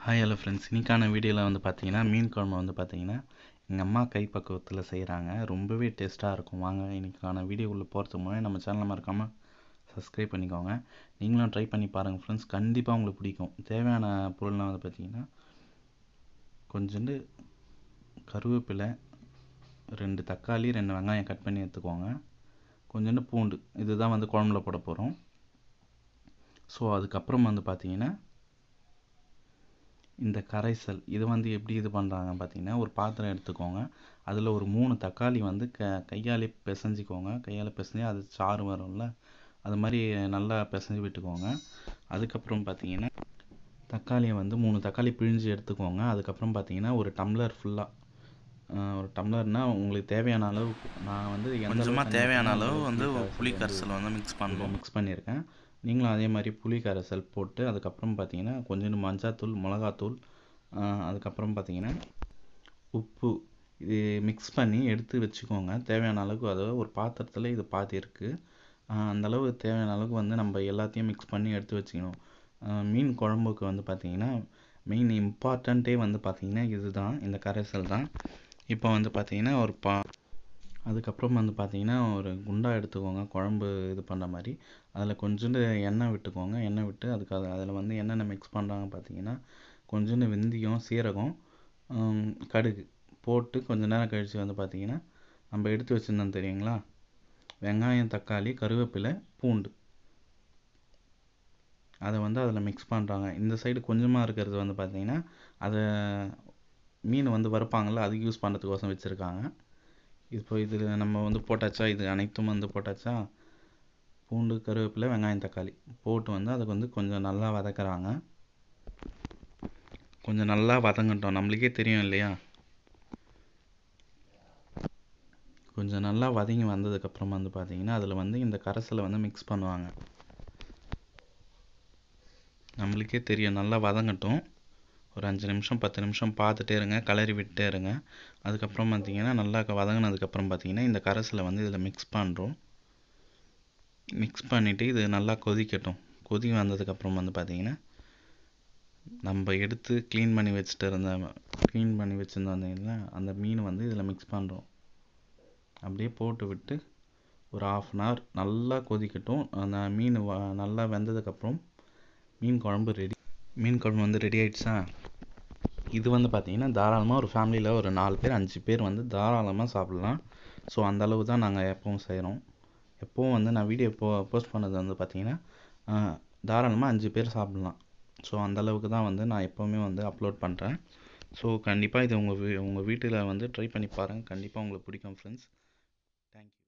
Hi hello friends, இன்றைக்கான வீடியோவில் வந்து பார்த்தீங்கன்னா மீன் குழம்பு வந்து பார்த்தீங்கன்னா எங்கள் அம்மா கைப்பக்குவத்தில் செய்கிறாங்க. ரொம்பவே டேஸ்ட்டாக இருக்கும். வாங்க இன்றைக்கான வீடியோக்குள்ளே போகிறதுக்கு முன்னாடி நம்ம சேனலை மறக்காமல் சப்ஸ்கிரைப் பண்ணிக்கோங்க. நீங்களும் ட்ரை பண்ணி பாருங்கள் ஃப்ரெண்ட்ஸ், கண்டிப்பாக உங்களுக்கு பிடிக்கும். தேவையான பொருள்லாம் வந்து பார்த்தீங்கன்னா கொஞ்சோண்டு கருவேப்பிலை, 2 தக்காளி, 2 வெங்காயம் கட் பண்ணி எடுத்துக்கோங்க. கொஞ்சோண்டு பூண்டு, இதுதான் வந்து குழம்புல போட போகிறோம். ஸோ அதுக்கப்புறம் வந்து பார்த்தீங்கன்னா இந்த கரைசல் இது வந்து எப்படி இது பண்ணுறாங்க பார்த்தீங்கன்னா, ஒரு பாத்திரம் எடுத்துக்கோங்க. அதில் ஒரு 3 தக்காளி வந்து கையாலே பிசைஞ்சிக்கோங்க. கையால் பிசைஞ்சு அது சாறு வரும்ல, அது மாதிரி நல்லா பிசைஞ்சு விட்டுக்கோங்க. அதுக்கப்புறம் பார்த்தீங்கன்னா தக்காளியை வந்து 3 தக்காளி பிழிஞ்சு எடுத்துக்கோங்க. அதுக்கப்புறம் பார்த்தீங்கன்னா ஒரு டம்ளர் ஃபுல்லாக, ஒரு டம்ளர்னால் உங்களுக்கு தேவையான அளவு, நான் வந்து கொஞ்சமாக தேவையான அளவு வந்து புளி கரைசல் வந்து மிக்ஸ் பண்ணியிருக்கேன். நீங்களும் அதே மாதிரி புளி கரைசல் போட்டு அதுக்கப்புறம் பார்த்தீங்கன்னா கொஞ்சோண்டு மஞ்சாத்தூள், மிளகாத்தூள், அதுக்கப்புறம் பார்த்தீங்கன்னா உப்பு, இது மிக்ஸ் பண்ணி எடுத்து வச்சுக்கோங்க. தேவையான அளவுக்கு, அதாவது ஒரு பாத்திரத்தில் இது பாதி இருக்குது, அந்தளவு தேவையான அளவுக்கு வந்து நம்ம எல்லாத்தையும் மிக்ஸ் பண்ணி எடுத்து வச்சுக்கணும். மீன் குழம்புக்கு வந்து பார்த்திங்கன்னா மெயின் இம்பார்ட்டண்ட்டே வந்து பார்த்திங்கன்னா இதுதான், இந்த கரைசல் தான். இப்போ வந்து பார்த்திங்கன்னா அதுக்கப்புறம் வந்து பார்த்திங்கன்னா ஒரு குண்டா எடுத்துக்கோங்க, குழம்பு இது பண்ணுற மாதிரி. அதில் கொஞ்சோண்டு எண்ணெய் விட்டுக்கோங்க. எண்ணெய் விட்டு அதில் வந்து என்னென்ன மிக்ஸ் பண்ணுறாங்க பார்த்திங்கன்னா கொஞ்சோண்டு வெந்தயம், சீரகம், கடுகு போட்டு கொஞ்ச நேரம் கழித்து வந்து பார்த்திங்கன்னா நம்ம எடுத்து வச்சுருந்தோம் தெரியுங்களா, வெங்காயம், தக்காளி, கருவேப்பிலை, பூண்டு, அதை வந்து அதில் மிக்ஸ் பண்ணுறாங்க. இந்த சைடு கொஞ்சமாக இருக்கிறது வந்து பார்த்திங்கன்னா அதை மீன் வந்து வறுப்பாங்கள்ல, அதுக்கு யூஸ் பண்ணுறதுக்கோசம் வச்சுருக்காங்க. இப்போ இதில் நம்ம வந்து போட்டாச்சா, இது அனைத்தும் வந்து போட்டாச்சா, பூண்டு, கருவேப்பிலை, வெங்காயம், தக்காளி போட்டு வந்து அதுக்கு வந்து கொஞ்சம் நல்லா வதக்குறாங்க. கொஞ்சம் நல்லா வதங்கட்டும், நம்மளுக்கே தெரியும் இல்லையா. கொஞ்சம் நல்லா வதங்கி வந்ததுக்கப்புறம் வந்து பார்த்திங்கன்னா அதில் வந்து இந்த கரைசலை வந்து மிக்ஸ் பண்ணுவாங்க. நம்மளுக்கே தெரியும், நல்லா வதங்கட்டும். ஒரு 5 நிமிஷம் 10 நிமிஷம் பார்த்துட்டே இருங்க, கிளறி விட்டே இருங்க. அதுக்கப்புறம் பார்த்திங்கன்னா நல்லா வதங்கினதுக்கப்புறம் பார்த்திங்கன்னா இந்த கரைசலை வந்து இதில் மிக்ஸ் பண்ணுறோம். மிக்ஸ் பண்ணிவிட்டு இது நல்லா கொதிக்கட்டும். கொதி வந்ததுக்கப்புறம் வந்து பார்த்திங்கன்னா நம்ம எடுத்து க்ளீன் பண்ணி வச்சுருந்தோம் அந்த மீன் வந்து இதில் மிக்ஸ் பண்ணுறோம். அப்படியே போட்டு விட்டு ஒரு 1/2 hour நல்லா கொதிக்கட்டும். அந்த மீன் நல்லா வெந்ததுக்கப்புறம் மீன் குழம்பு வந்து ரெடி ஆகிடுச்சா. இது வந்து பார்த்திங்கன்னா தாராளமாக ஒரு ஃபேமிலியில் ஒரு 4 பேர் 5 பேர் வந்து தாராளமாக சாப்பிட்லாம். ஸோ அந்தளவு தான் நாங்கள் எப்பவும் செய்கிறோம். எப்போவும் வந்து நான் வீடியோ போஸ்ட் பண்ணது வந்து பார்த்திங்கன்னா தாராளமாக 5 பேர் சாப்பிட்லாம். ஸோ அந்தளவுக்கு தான் வந்து நான் எப்போவுமே வந்து அப்லோட் பண்ணுறேன். ஸோ கண்டிப்பாக இது உங்கள் வீட்டில் வந்து ட்ரை பண்ணி பாருங்கள், கண்டிப்பாக உங்களுக்கு பிடிக்கும் ஃப்ரெண்ட்ஸ். தேங்க்யூ.